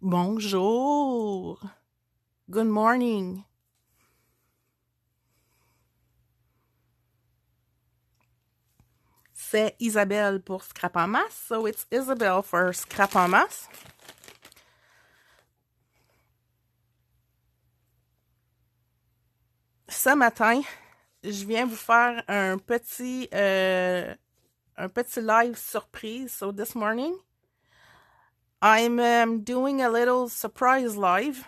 Bonjour. Good morning. C'est Isabelle pour Scrap en masse. So it's Isabelle for Scrap en masse. Ce matin, je viens vous faire un petit live surprise. So this morning, I'm doing a little surprise live.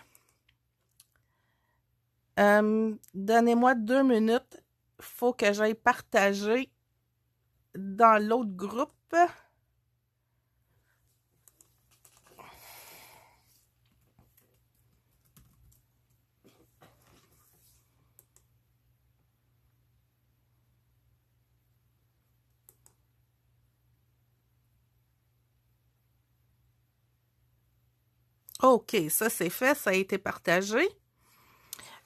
Donnez-moi 2 minutes. Faut que j'aille partager dans l'autre groupe. OK, ça c'est fait, ça a été partagé.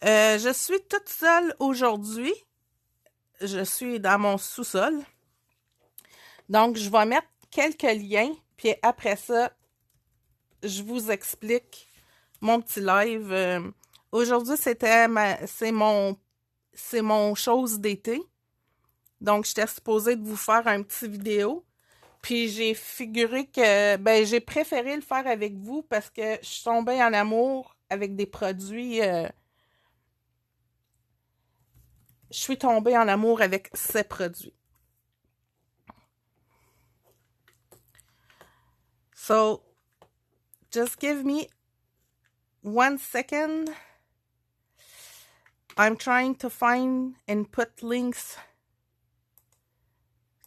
Je suis toute seule aujourd'hui. Je suis dans mon sous-sol. Donc, je vais mettre quelques liens, puis après ça, je vous explique mon petit live. Aujourd'hui, c'est mon chose d'été. Donc, j'étais supposée de vous faire un petit vidéo. Puis j'ai figuré que, j'ai préféré le faire avec vous parce que je suis tombée en amour avec des produits. Je suis tombée en amour avec ces produits. So, just give me 1 second. I'm trying to find and put links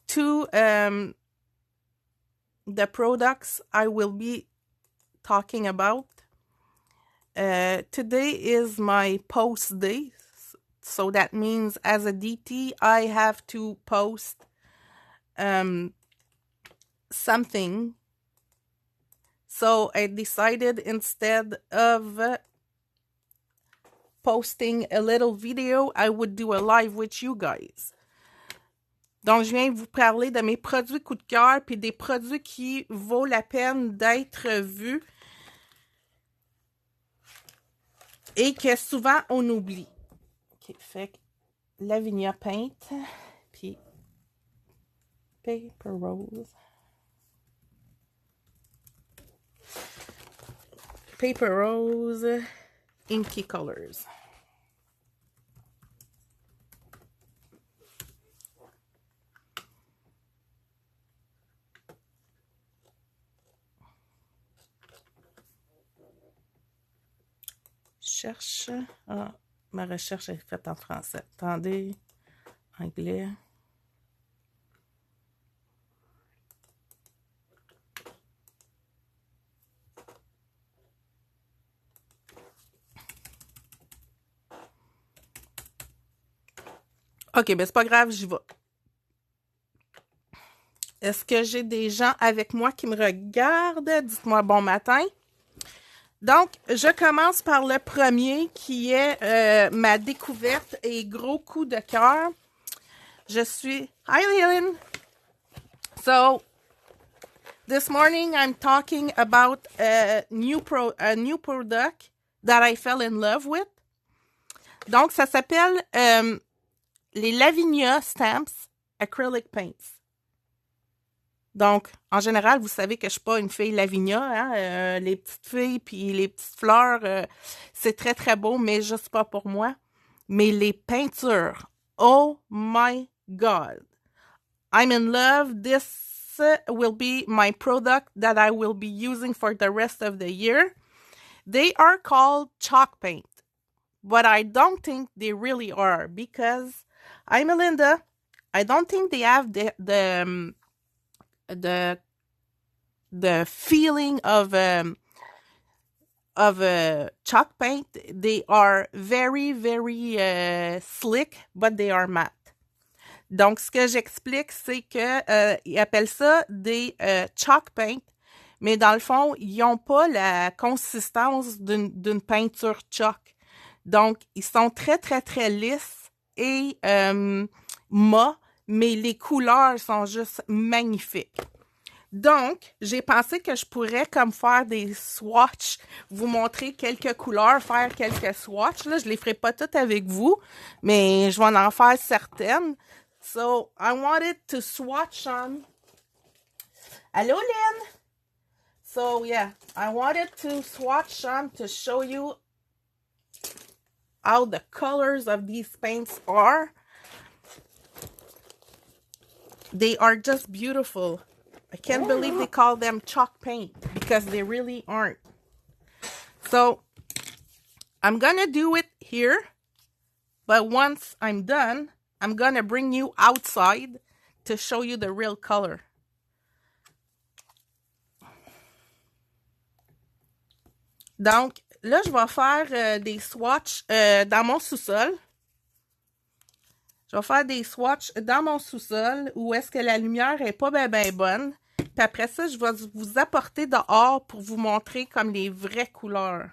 to the products I will be talking about. Today is my post day. So that means as a DT, I have to post something. So I decided instead of posting a little video, I would do a live with you guys. Donc, je viens vous parler de mes produits coup de cœur puis des produits qui vaut la peine d'être vus et que souvent on oublie. OK, fait que Lavinia Paint puis Paper Rose. Paper Rose Inky Colors. Cherche. Ah, ma recherche est faite en français. Attendez. Anglais. OK, ben c'est pas grave, j'y vais. Est-ce que j'ai des gens avec moi qui me regardent? Dites-moi bon matin. Donc, je commence par le premier qui est ma découverte et gros coup de cœur. Je suis... Hi, Leland! So, this morning I'm talking about a new product that I fell in love with. Donc, ça s'appelle les Lavinia Stamps Acrylic Paints. Donc, en général, vous savez que je suis pas une fille Lavinia, hein? Les petites filles puis les petites fleurs, c'est très très beau, mais juste pas pour moi. Mais les peintures, oh my God! I'm in love. This will be my product that I will be using for the rest of the year. They are called chalk paint, but I don't think they really are because I'm Melinda. I don't think they have the feeling of chalk paint. They are very very slick, but they are matte. Donc, ce que j'explique, c'est que ils appellent ça des chalk paint, mais dans le fond, ils n'ont pas la consistance d'une peinture chalk. Donc, ils sont très, très, très lisses et mat, mais les couleurs sont juste magnifiques. Donc, j'ai pensé que je pourrais comme faire des swatchs, vous montrer quelques couleurs, faire quelques swatchs. Là, je les ferai pas toutes avec vous, mais je vais en faire certaines. So, I wanted to swatch on. Hello, Lynn! So, yeah, I wanted to swatch some to show you how the colors of these paints are. They are just beautiful. I can't believe they call them chalk paint because they really aren't. So, I'm gonna do it here, but once I'm done, I'm gonna bring you outside to show you the real color. Donc, là, je vais faire des swatchs dans mon sous-sol. Je vais faire des swatchs dans mon sous-sol où est-ce que la lumière est pas ben bonne. Puis après ça, je vais vous apporter dehors pour vous montrer comme les vraies couleurs.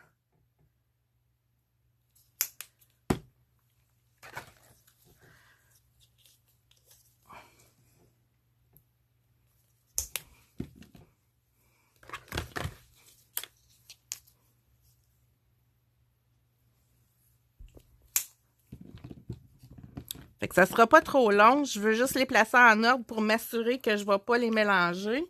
Fait que ça sera pas trop long. Je veux juste les placer en ordre pour m'assurer que je ne vais pas les mélanger.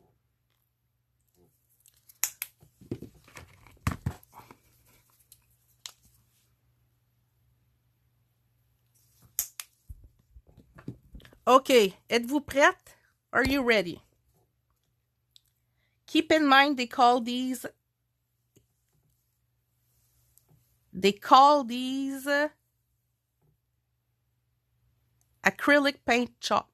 OK. Êtes-vous prête? Are you ready? Keep in mind they call these acrylic paint chalk.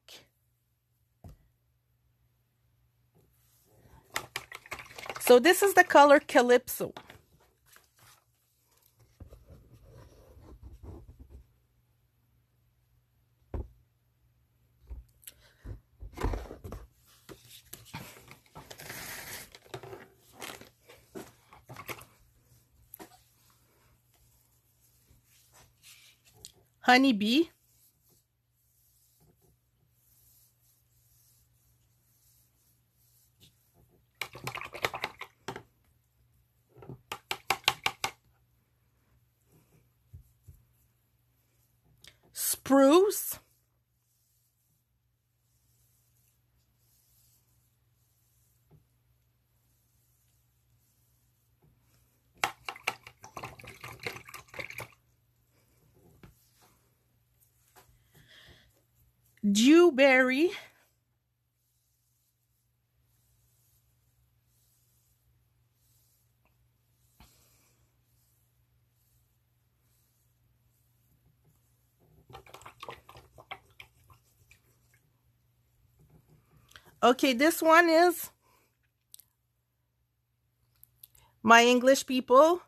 So this is the color Calypso. Honeybee. Spruce. Dewberry. Okay, this one is my English people.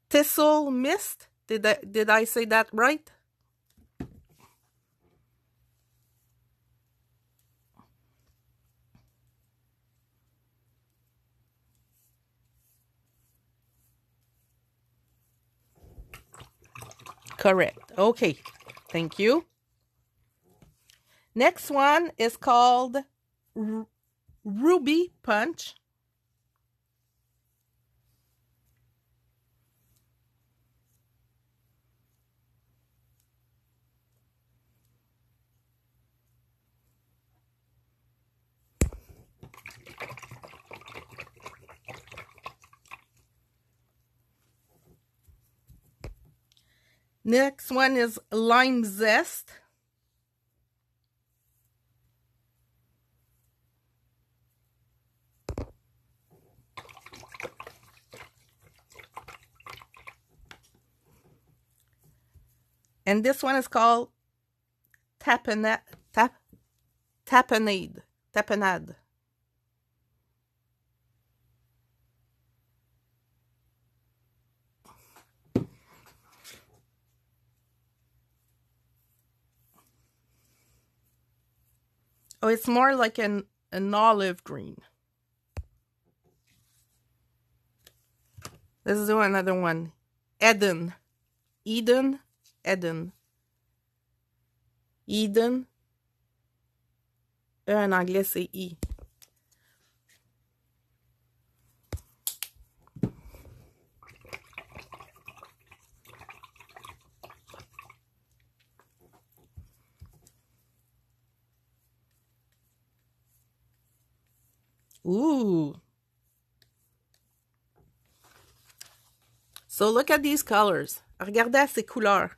Thistle Mist. Did I say that right? Correct. Okay. Thank you. Next one is called Ruby Punch. Next one is Lime Zest. And this one is called Tapenade. Tapenade. Oh, it's more like an olive green. Let's do another one. Eden. Eden. Eden. E en anglais, c'est I. Ooh. So look at these colors. Regardez ces couleurs.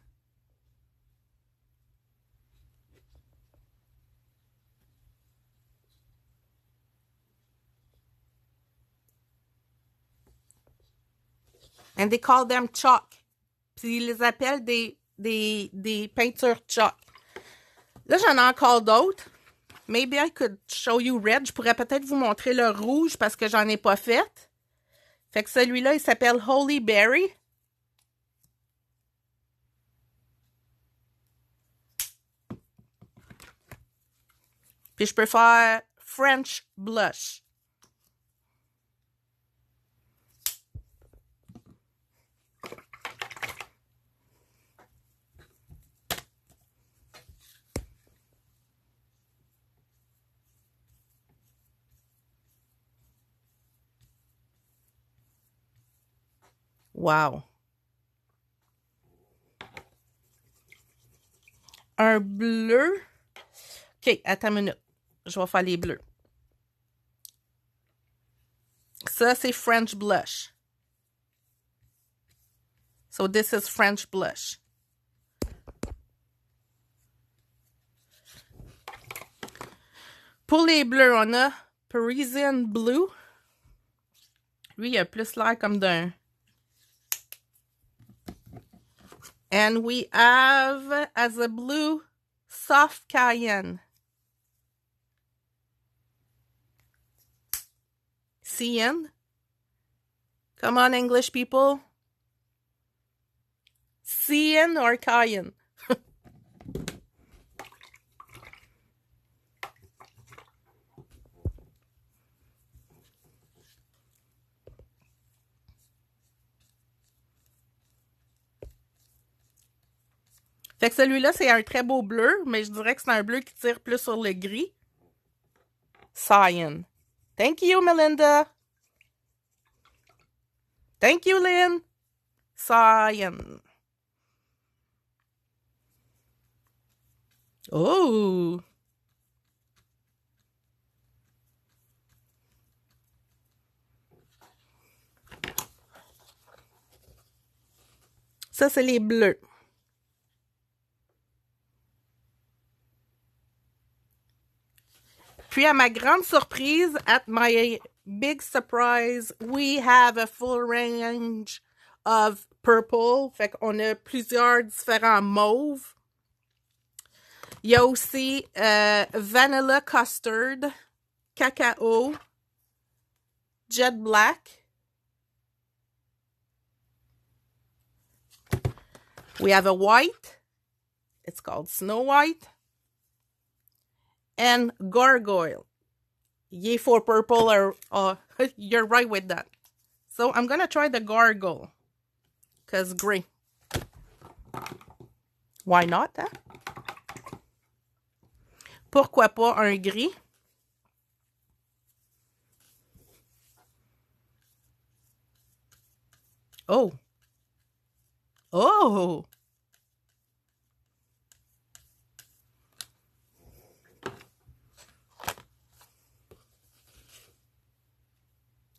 And they call them chalk. Puis ils les appellent des peintures chalk. Là, j'en ai encore d'autres. Maybe I could show you red. Je pourrais peut-être vous montrer le rouge parce que j'en ai pas fait. Fait que celui-là, il s'appelle Holy Berry. Puis je peux faire French Blush. Wow. Un bleu. OK, attends une minute. Je vais faire les bleus. Ça, c'est French Blush. So this is French Blush. Pour les bleus, on a Parisian Blue. Lui, il a plus l'air comme d'un... And we have, as a blue, Soft Cayenne. Cayenne. Come on, English people. Cayenne or Cayenne? Fait que celui-là, c'est un très beau bleu, mais je dirais que c'est un bleu qui tire plus sur le gris. Cyan. Thank you, Melinda. Thank you, Lynn. Cyan. Oh! Ça, c'est les bleus. Puis, à ma grande surprise, at my big surprise, we have a full range of purple. Fait qu'on a plusieurs différents mauves. Il y a aussi vanilla custard, cacao, jet black. We have a white. It's called Snow White. And gargoyle. Yay for purple or you're right with that. So I'm gonna try the gargoyle. Cause gray. Why not? Hein? Pourquoi pas un gris? Oh. Oh.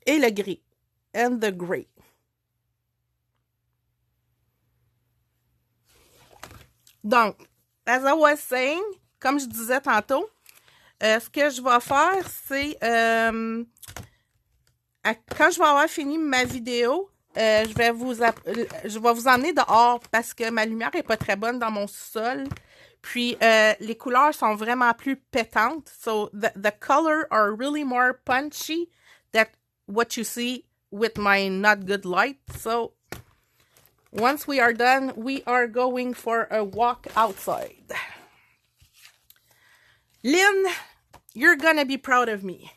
Et le gris. And the gray. Donc, as I was saying, comme je disais tantôt, ce que je vais faire, c'est quand je vais avoir fini ma vidéo, je vais vous emmener dehors parce que ma lumière est pas très bonne dans mon sous-sol. Puis, les couleurs sont vraiment plus pétantes. So, the colors are really more punchy than what you see with my not good light. So, once we are done, we are going for a walk outside. Lynn, you're gonna be proud of me.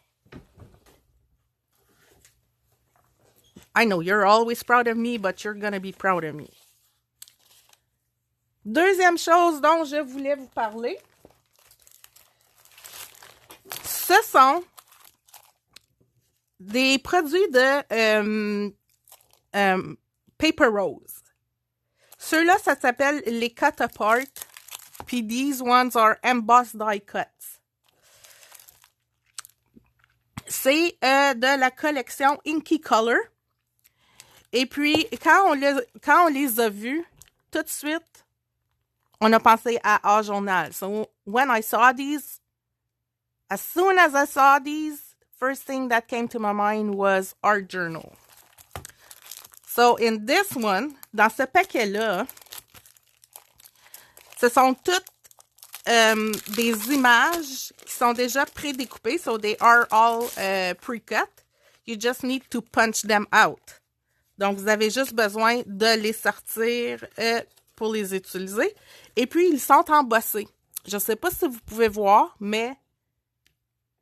I know you're always proud of me, but you're gonna be proud of me. Deuxième chose dont je voulais vous parler. Ce sont des produits de Paper Rose. Ceux-là, ça s'appelle les Cut Apart. Puis these ones are embossed die cuts. C'est de la collection Inky Color. Et puis, quand on les a vus, tout de suite, on a pensé à Art Journal. So, when I saw these, as soon as I saw these, first thing that came to my mind was Art Journal. So, in this one, dans ce paquet-là, ce sont toutes des images qui sont déjà prédécoupées. So, they are all pre-cut. You just need to punch them out. Donc, vous avez juste besoin de les sortir pour les utiliser. Et puis, ils sont embossés. Je ne sais pas si vous pouvez voir, mais...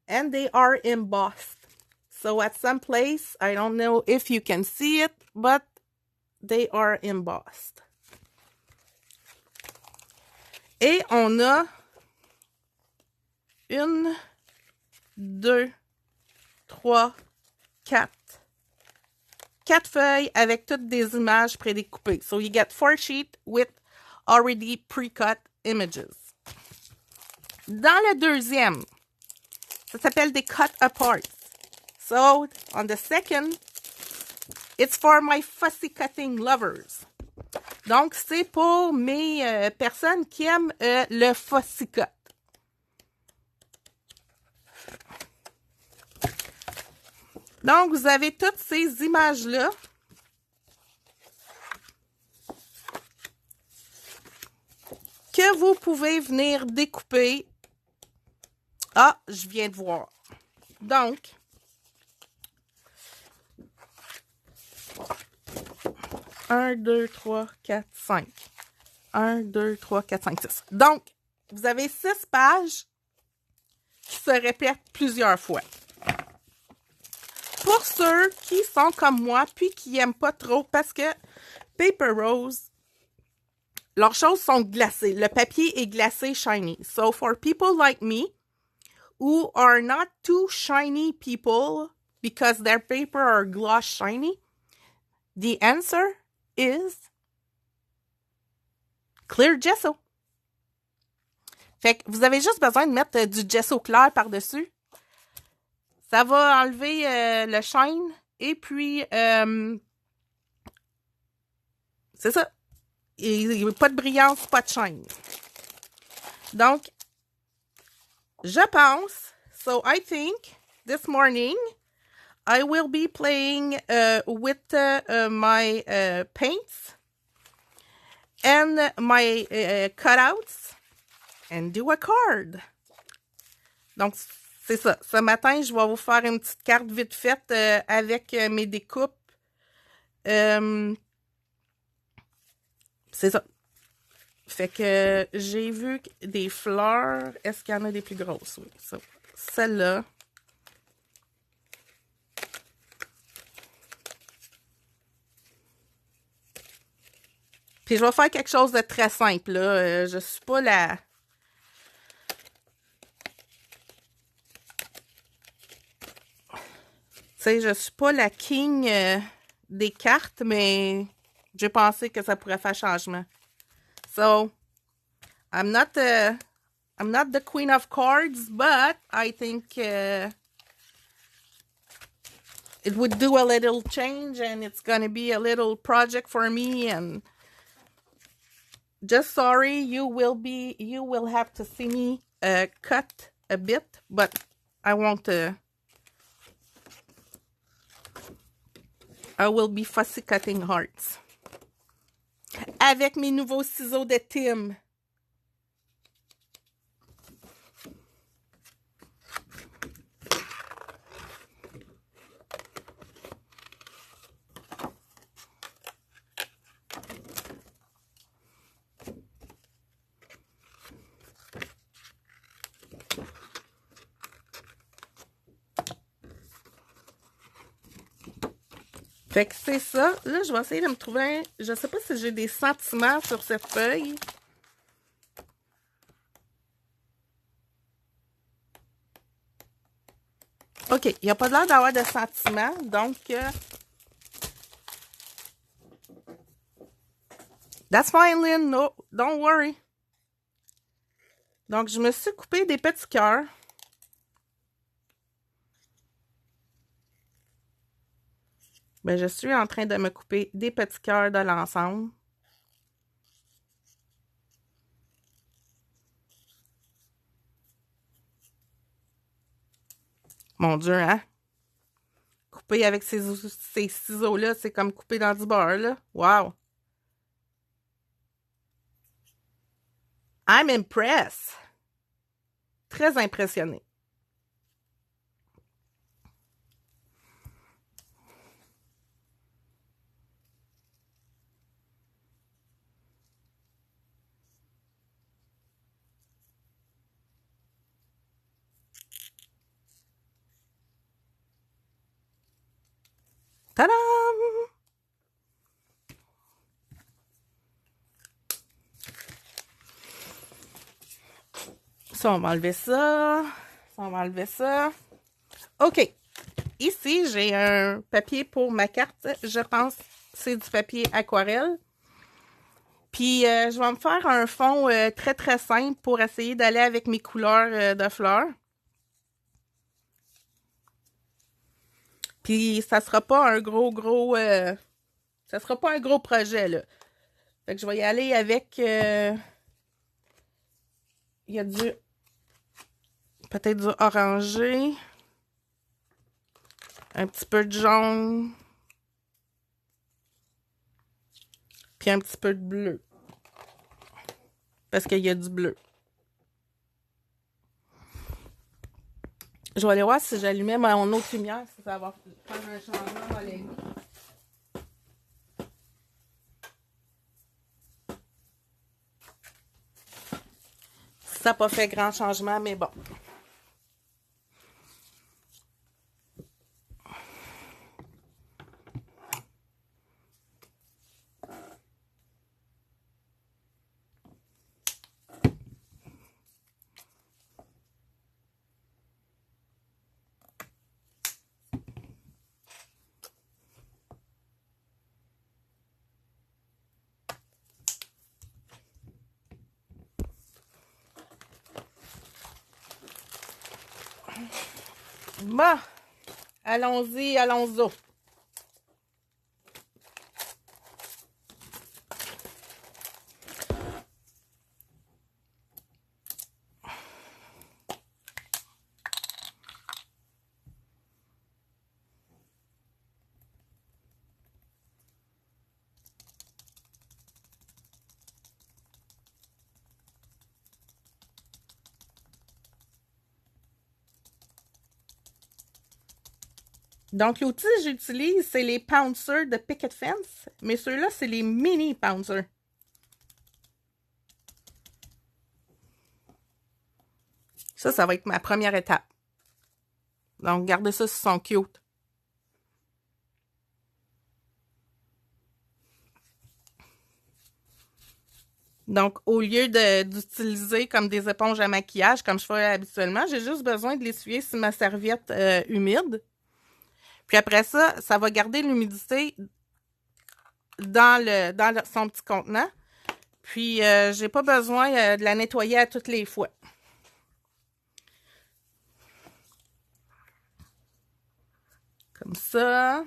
And they are embossed. So, at some place, I don't know if you can see it, but they are embossed. Et on a 1, 2, 3, 4. 4 feuilles avec toutes des images prédécoupées. So you get 4 sheets with already pre-cut images. Dans le deuxième, ça s'appelle des cut apart. So on the second, it's for my fussy cutting lovers. Donc c'est pour mes personnes qui aiment le fussy cut. Donc, vous avez toutes ces images-là. Que vous pouvez venir découper. Ah, je viens de voir. Donc, un, 2, 3, 4, 5. 1, 2, 3, 4, 5, 6. Donc, vous avez 6 pages qui se répètent plusieurs fois. Pour ceux qui sont comme moi, puis qui n'aiment pas trop, parce que Paper Rose, leurs choses sont glacées. Le papier est glacé shiny. So for people like me, who are not too shiny people, because their paper are gloss shiny, the answer is clear gesso. Fait que vous avez juste besoin de mettre du gesso clair par-dessus. Ça va enlever le shine. Et puis, c'est ça. Il n'y a pas de brillance, pas de shine. Donc, je pense, so I think this morning, I will be playing with my paints and my cutouts and do a card. Donc, c'est ça. Ce matin, je vais vous faire une petite carte vite faite avec mes découpes. C'est ça. Fait que j'ai vu des fleurs. Est-ce qu'il y en a des plus grosses? Oui. So, celle-là. Puis je vais faire quelque chose de très simple, là. Je suis pas la... Tu sais, je suis pas la king des cartes, mais j'ai pensé que ça pourrait faire changement. So, I'm not the queen of cards, but I think it would do a little change, and it's gonna be a little project for me. And just sorry, you will have to see me cut a bit, but I won't. I will be fussy cutting hearts. Avec mes nouveaux ciseaux de Tim. Fait que c'est ça. Là, je vais essayer de me trouver... Je sais pas si j'ai des sentiments sur cette feuille. OK, il n'y a pas l'air d'avoir de sentiments, donc... That's fine, Lynn. No, don't worry. Donc, je me suis coupé des petits cœurs. Ben, je suis en train de me couper des petits cœurs de l'ensemble. Mon Dieu, hein? Couper avec ces ciseaux-là, c'est comme couper dans du beurre, là. Wow! I'm impressed! Très impressionnée. Tadam! Ça, on va enlever ça. Ça, on va enlever ça. OK. Ici, j'ai un papier pour ma carte. Je pense que c'est du papier aquarelle. Puis, je vais me faire un fond très, très simple pour essayer d'aller avec mes couleurs de fleurs. Puis, ça sera pas un gros... ça sera pas un gros projet, là. Fait que je vais y aller avec... il y a du... Peut-être du orangé. Un petit peu de jaune. Puis un petit peu de bleu. Parce qu'il y a du bleu. Je vais aller voir si j'allumais mon autre lumière, si ça va faire un changement dans les goûts. Ça n'a pas fait grand changement, mais bon. Bon, allons-y, allons-y. Donc, l'outil que j'utilise, c'est les pouncers de Picket Fence, mais ceux-là, c'est les mini pouncers. Ça va être ma première étape. Donc, regardez ça, ils sont cute. Donc, au lieu d'utiliser comme des éponges à maquillage, comme je fais habituellement, j'ai juste besoin de l'essuyer sur ma serviette humide. Puis après ça, ça va garder l'humidité dans son petit contenant. Puis, j'ai pas besoin de la nettoyer à toutes les fois. Comme ça.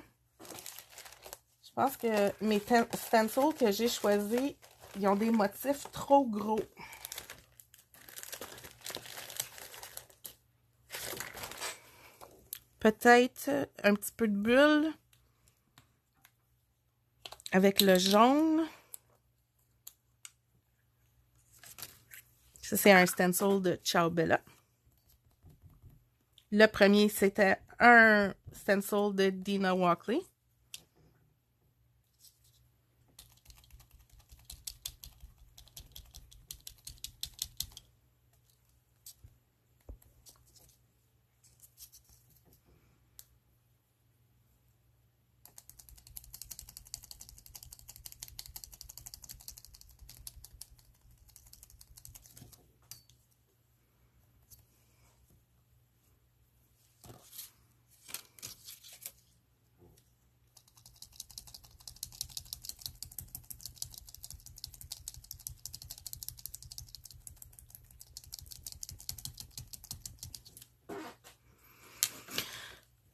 Je pense que mes stencils que j'ai choisis, ils ont des motifs trop gros. Peut-être un petit peu de bulle avec le jaune. Ça, c'est un stencil de Ciao Bella. Le premier, c'était un stencil de Dina Walkley.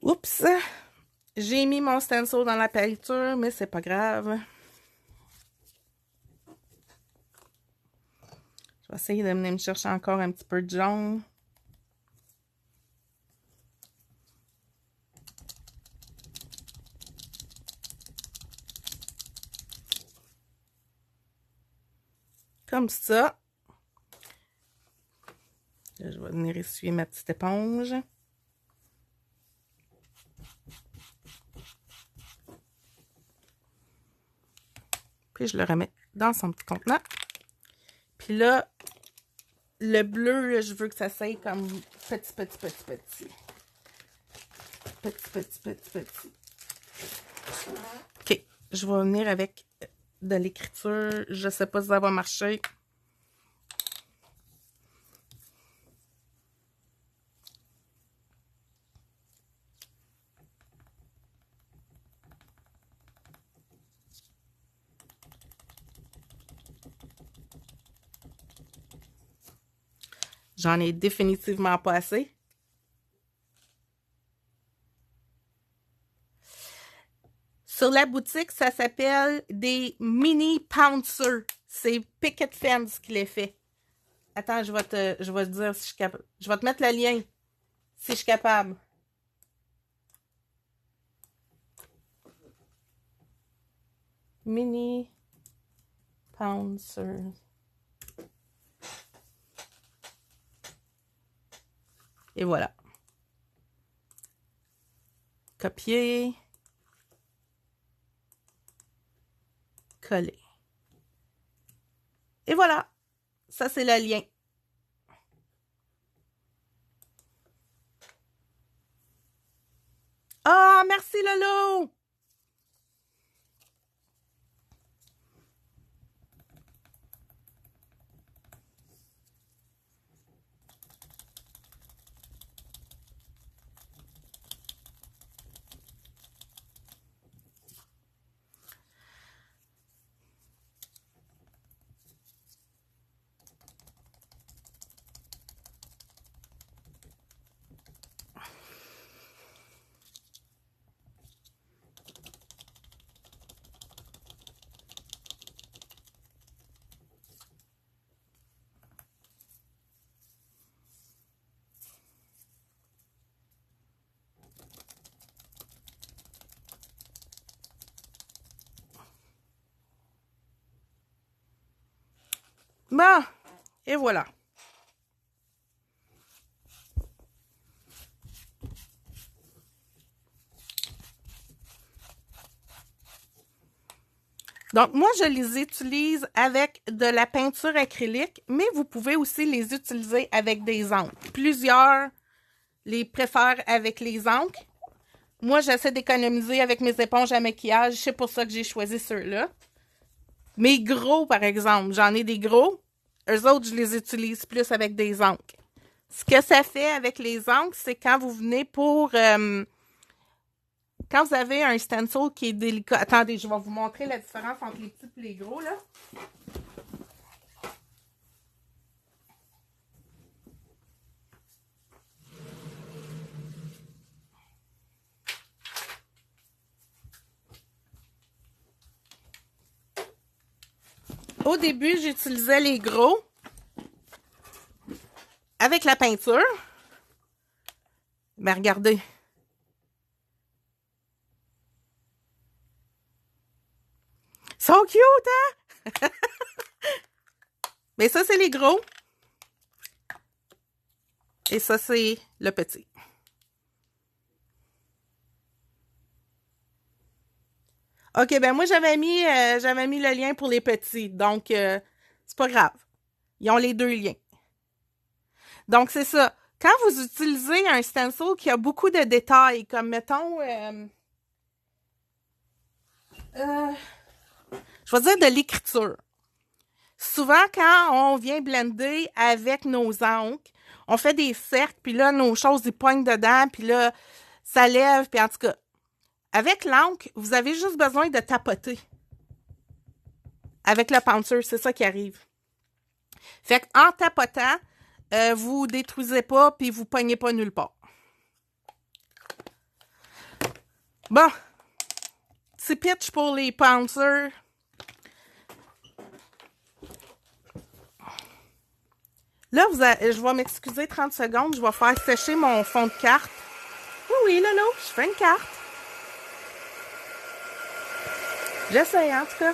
Oups! J'ai mis mon stencil dans la peinture, mais c'est pas grave. Je vais essayer de venir me chercher encore un petit peu de jaune. Comme ça. Là, je vais venir essuyer ma petite éponge. Puis je le remets dans son petit contenant. Puis là, le bleu, là, je veux que ça s'aille comme petit. Petit. OK. Je vais venir avec de l'écriture. Je sais pas si ça va marcher. J'en ai définitivement pas assez. Sur la boutique, ça s'appelle des mini pouncers. C'est Picket Fence qui les fait. Attends, je vais te dire si je suis capable. Je vais te mettre le lien si je suis capable. Mini pouncers. Et voilà. Copier. Coller. Et voilà. Ça, c'est le lien. Ah, merci Lolo! Bon, et voilà. Donc, moi, je les utilise avec de la peinture acrylique, mais vous pouvez aussi les utiliser avec des encres. Plusieurs les préfèrent avec les encres. Moi, j'essaie d'économiser avec mes éponges à maquillage. C'est pour ça que j'ai choisi ceux-là. Mes gros, par exemple, j'en ai des gros. Eux autres, je les utilise plus avec des encres. Ce que ça fait avec les encres, c'est quand vous venez pour... quand vous avez un stencil qui est délicat... Attendez, je vais vous montrer la différence entre les petits et les gros, là. Au début, j'utilisais les gros avec la peinture. Mais regardez. Ils sont cute, hein? Mais ça, c'est les gros. Et ça, c'est le petit. OK, ben moi, j'avais mis le lien pour les petits. Donc, c'est pas grave. Ils ont les deux liens. Donc, c'est ça. Quand vous utilisez un stencil qui a beaucoup de détails, comme mettons... je vais dire de l'écriture. Souvent, quand on vient blender avec nos encres, on fait des cercles, puis là, nos choses, ils poignent dedans, puis là, ça lève, puis en tout cas, avec l'encre, vous avez juste besoin de tapoter. Avec le pouncer, c'est ça qui arrive. Fait qu'en tapotant, vous détruisez pas, puis vous pognez pas nulle part. Bon. Petit pitch pour les pouncers. Là, je vais m'excuser 30 secondes. Je vais faire sécher mon fond de carte. Oui, Lolo, je fais une carte. J'essaie, en tout cas.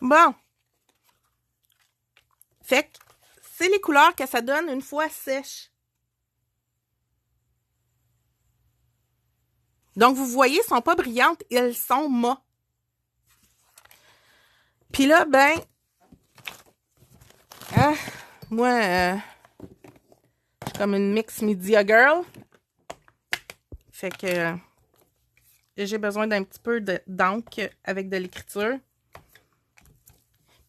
Bon. Fait que c'est les couleurs que ça donne une fois sèche. Donc, vous voyez, elles sont pas brillantes, elles sont mat. Puis là, ben, hein, moi, je suis comme une mix media girl. Fait que j'ai besoin d'un petit peu d'encre avec de l'écriture.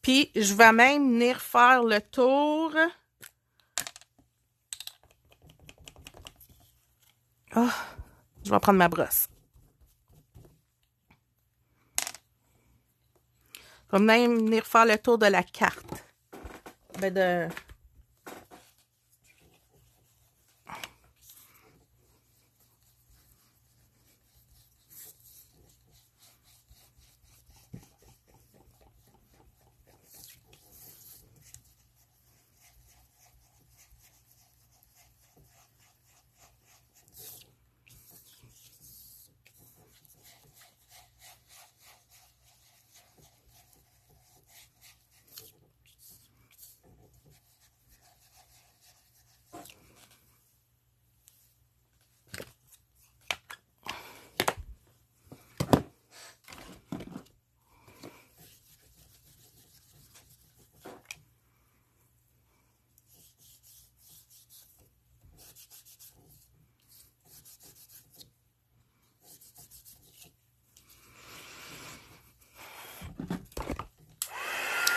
Puis, je vais même venir faire le tour. Oh, je vais prendre ma brosse. Je vais même venir faire le tour de la carte. Ben de...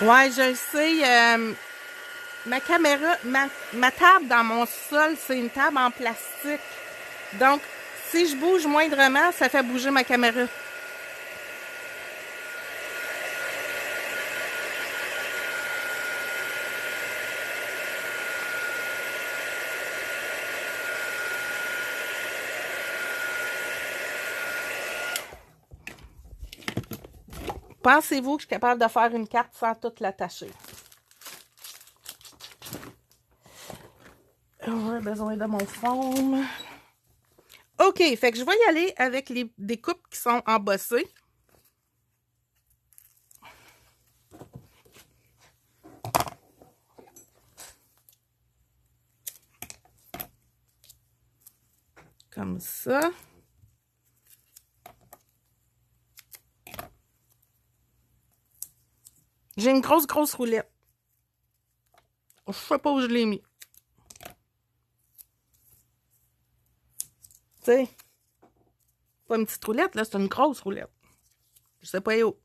Ouais, je le sais. Ma caméra, ma table dans mon sol, c'est une table en plastique. Donc, si je bouge moindrement, ça fait bouger ma caméra. Pensez-vous que je suis capable de faire une carte sans tout l'attacher? J'aurais besoin de mon foam. OK, fait que je vais y aller avec des coupes qui sont embossées. Comme ça. J'ai une grosse roulette. Je sais pas où je l'ai mis. Tu sais, pas une petite roulette, là, c'est une grosse roulette. Je sais pas où.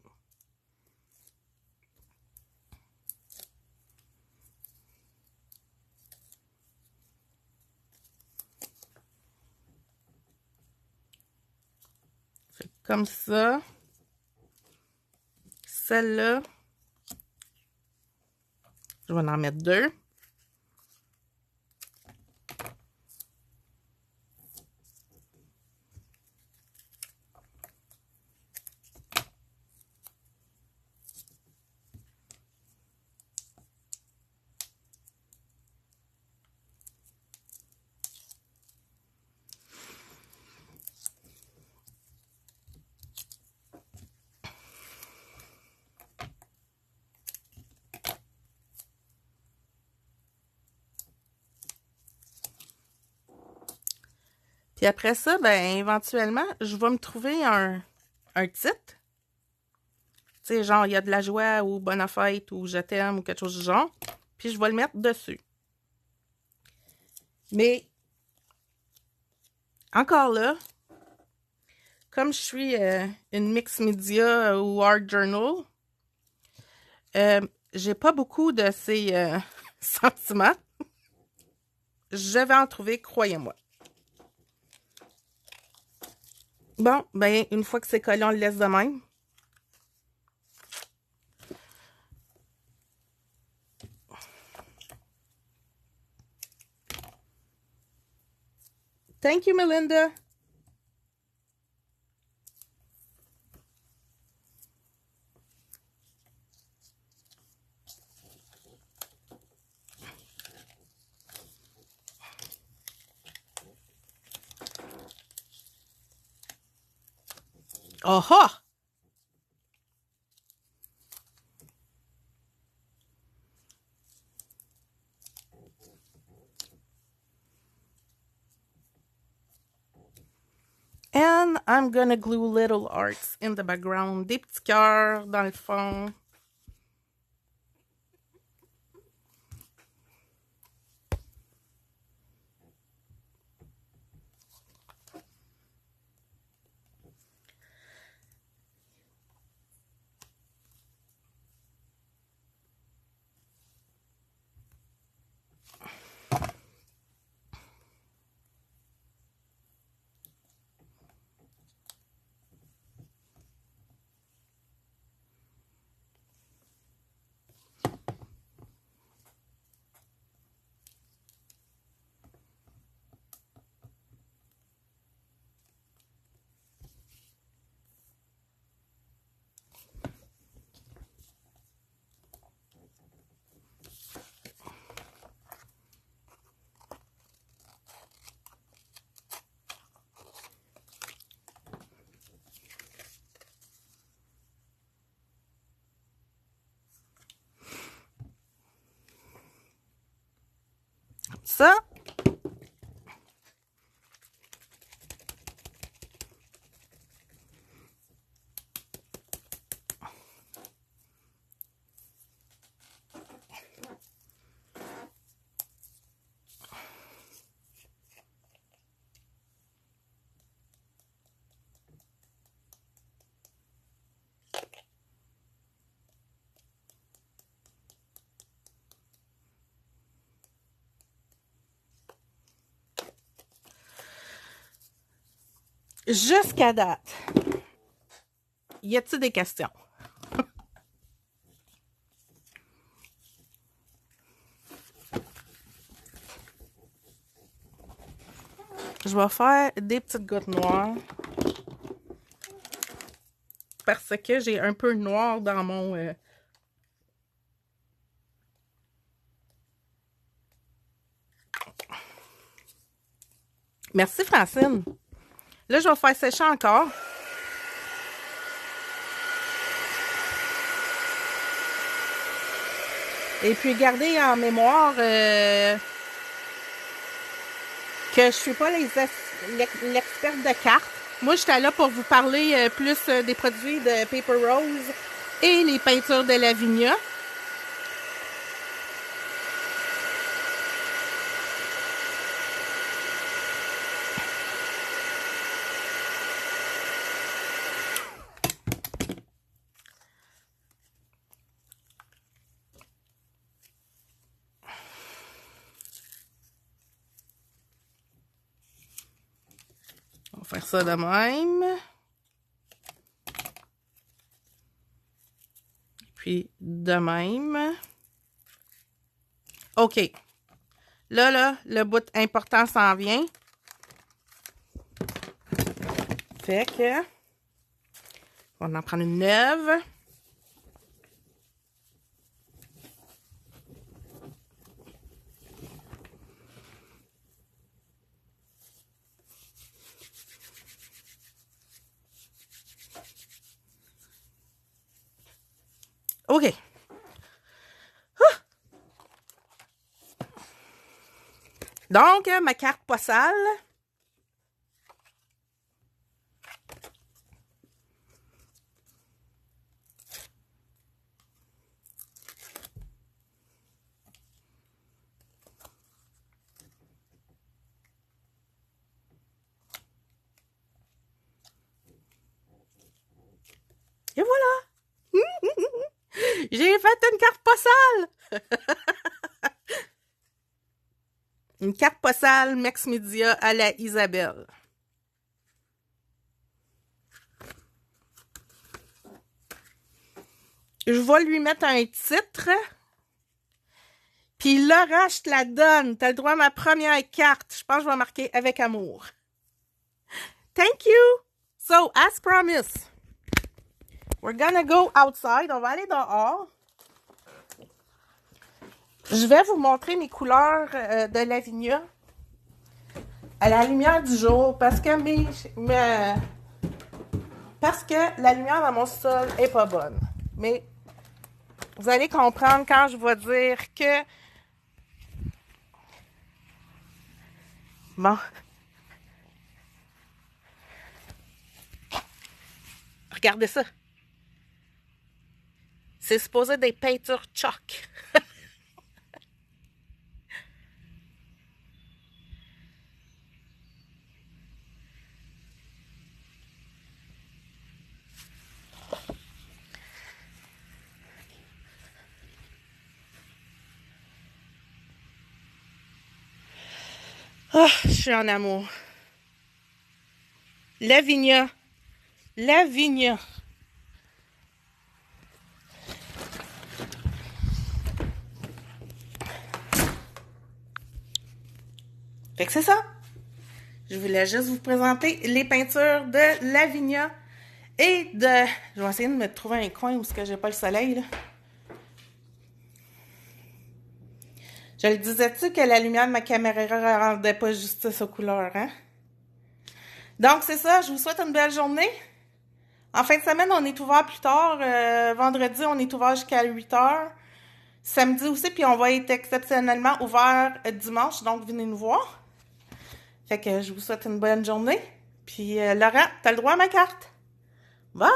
Fait comme ça. Celle-là, je vais en mettre deux. Puis après ça, ben éventuellement, je vais me trouver un titre. Tu sais, genre, il y a de la joie ou bonne fête ou je t'aime ou quelque chose du genre. Puis je vais le mettre dessus. Mais, encore là, comme je suis une mix media ou art journal, j'ai pas beaucoup de ces sentiments. Je vais en trouver, croyez-moi. Bon, ben, une fois que c'est collé, on le laisse de même. Thank you, Melinda. Oh oh! And I'm gonna glue little hearts in the background. Des petits cœurs dans le fond. Ça. Jusqu'à date, y a-t-il des questions? Je vais faire des petites gouttes noires parce que j'ai un peu noir dans mon... Merci, Francine. Là, je vais faire sécher encore. Et puis, gardez en mémoire que je suis pas l'experte de cartes. Moi, j'étais là pour vous parler plus des produits de Paper Rose et les peintures de Lavinia. On va faire ça de même. Puis de même. OK. Là, le bout important s'en vient. Fait que on va en prendre une neuve. OK. Donc, ma carte pas sale. J'ai fait une carte postale! Une carte postale Max Media à la Isabelle. Je vais lui mettre un titre. Puis Laurent, je te la donne. T'as le droit à ma première carte. Je pense que je vais marquer avec amour. Thank you! So, as promised, we're gonna go outside. On va aller dehors. Je vais vous montrer mes couleurs de Lavinia à la lumière du jour parce que parce que la lumière dans mon sol est pas bonne. Mais vous allez comprendre quand je vais dire que... Bon. Regardez ça. C'est supposé des peintures chalk. Oh, je suis en amour. Lavinia. Lavinia. Fait que c'est ça. Je voulais juste vous présenter les peintures de Lavinia et de... Je vais essayer de me trouver un coin où j'ai pas le soleil, là. Je le disais-tu que la lumière de ma caméra ne rendait pas justice aux couleurs, hein? Donc, c'est ça. Je vous souhaite une belle journée. En fin de semaine, on est ouvert plus tard. Vendredi, on est ouvert jusqu'à 8 heures. Samedi aussi, puis on va être exceptionnellement ouvert dimanche. Donc, venez nous voir. Fait que je vous souhaite une bonne journée. Puis, Laurent, t'as le droit à ma carte. Bye!